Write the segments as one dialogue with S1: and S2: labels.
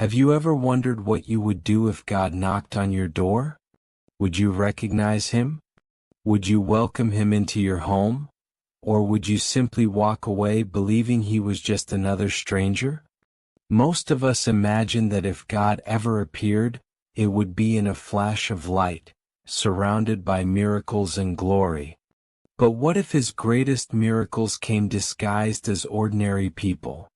S1: Have you ever wondered what you would do if God knocked on your door? Would you recognize him? Would you welcome him into your home? Or would you simply walk away believing he was just another stranger? Most of us imagine that if God ever appeared, it would be in a flash of light, surrounded by miracles and glory. But what if his greatest miracles came disguised as ordinary people?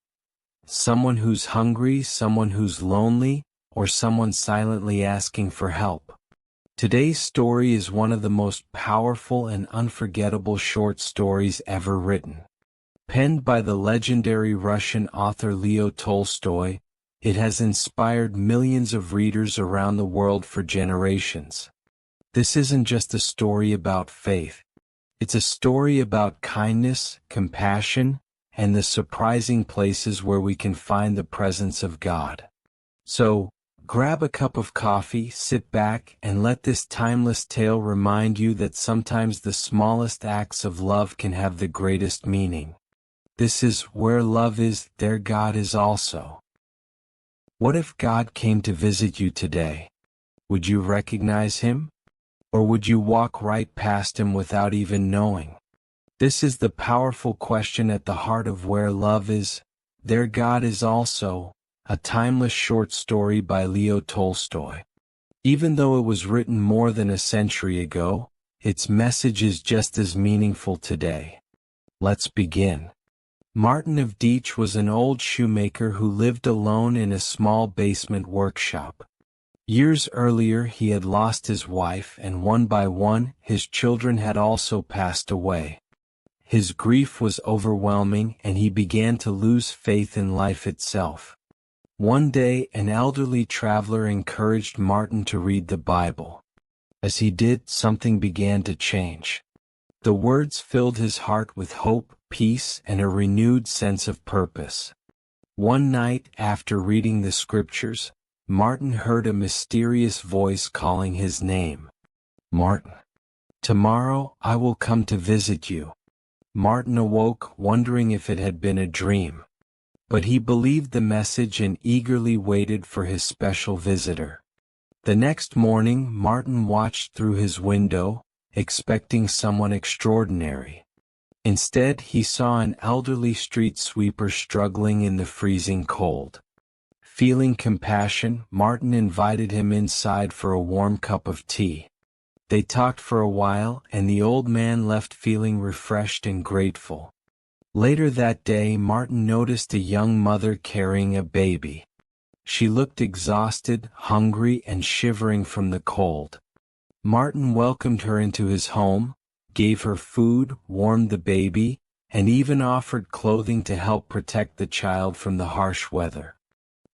S1: Someone who's hungry, someone who's lonely, or someone silently asking for help. Today's story is one of the most powerful and unforgettable short stories ever written. Penned by the legendary Russian author Leo Tolstoy, it has inspired millions of readers around the world for generations. This isn't just a story about faith. It's a story about kindness, compassion, and the surprising places where we can find the presence of God. So, grab a cup of coffee, sit back, and let this timeless tale remind you that sometimes the smallest acts of love can have the greatest meaning. This is Where Love Is, There God Is Also. What if God came to visit you today? Would you recognize him? Or would you walk right past him without even knowing? This is the powerful question at the heart of Where Love Is, There God Is Also, a timeless short story by Leo Tolstoy. Even though it was written more than a century ago, its message is just as meaningful today. Let's begin. Martin of Dietz was an old shoemaker who lived alone in a small basement workshop. Years earlier he had lost his wife, and one by one his children had also passed away. His grief was overwhelming, and he began to lose faith in life itself. One day an elderly traveler encouraged Martin to read the Bible. As he did, something began to change. The words filled his heart with hope, peace, and a renewed sense of purpose. One night, after reading the scriptures, Martin heard a mysterious voice calling his name. "Martin, tomorrow I will come to visit you." Martin awoke, wondering if it had been a dream. But he believed the message and eagerly waited for his special visitor. The next morning, Martin watched through his window, expecting someone extraordinary. Instead, he saw an elderly street sweeper struggling in the freezing cold. Feeling compassion, Martin invited him inside for a warm cup of tea. They talked for a while, and the old man left feeling refreshed and grateful. Later that day, Martin noticed a young mother carrying a baby. She looked exhausted, hungry, and shivering from the cold. Martin welcomed her into his home, gave her food, warmed the baby, and even offered clothing to help protect the child from the harsh weather.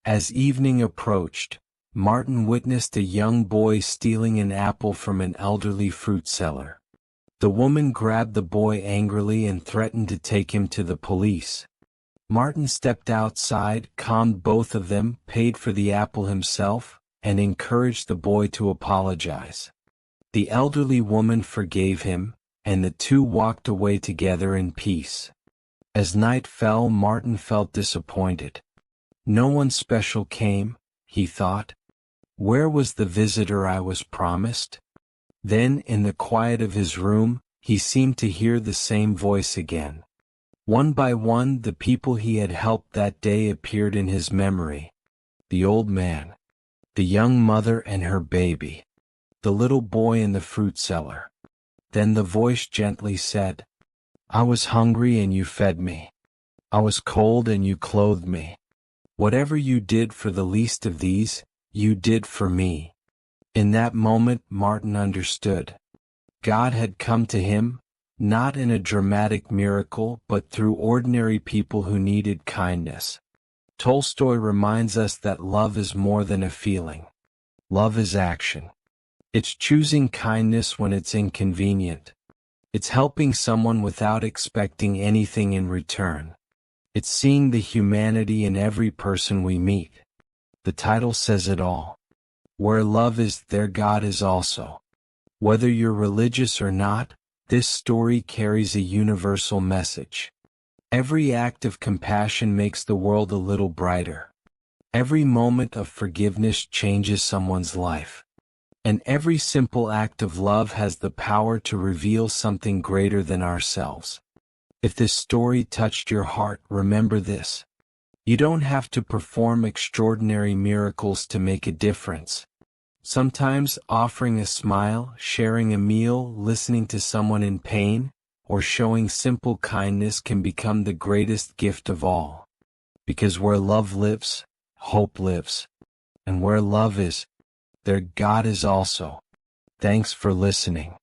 S1: As evening approached, Martin witnessed a young boy stealing an apple from an elderly fruit seller. The woman grabbed the boy angrily and threatened to take him to the police. Martin stepped outside, calmed both of them, paid for the apple himself, and encouraged the boy to apologize. The elderly woman forgave him, and the two walked away together in peace. As night fell, Martin felt disappointed. No one special came, he thought. Where was the visitor I was promised? Then, in the quiet of his room, he seemed to hear the same voice again. One by one, the people he had helped that day appeared in his memory. The old man, the young mother and her baby, the little boy in the fruit cellar. Then the voice gently said, "I was hungry and you fed me. I was cold and you clothed me. Whatever you did for the least of these, you did for me." In that moment, Martin understood. God had come to him, not in a dramatic miracle, but through ordinary people who needed kindness. Tolstoy reminds us that love is more than a feeling. Love is action. It's choosing kindness when it's inconvenient. It's helping someone without expecting anything in return. It's seeing the humanity in every person we meet. The title says it all. Where love is, there God is also. Whether you're religious or not, this story carries a universal message. Every act of compassion makes the world a little brighter. Every moment of forgiveness changes someone's life. And every simple act of love has the power to reveal something greater than ourselves. If this story touched your heart, remember this. You don't have to perform extraordinary miracles to make a difference. Sometimes offering a smile, sharing a meal, listening to someone in pain, or showing simple kindness can become the greatest gift of all. Because where love lives, hope lives. And where love is, there God is also. Thanks for listening.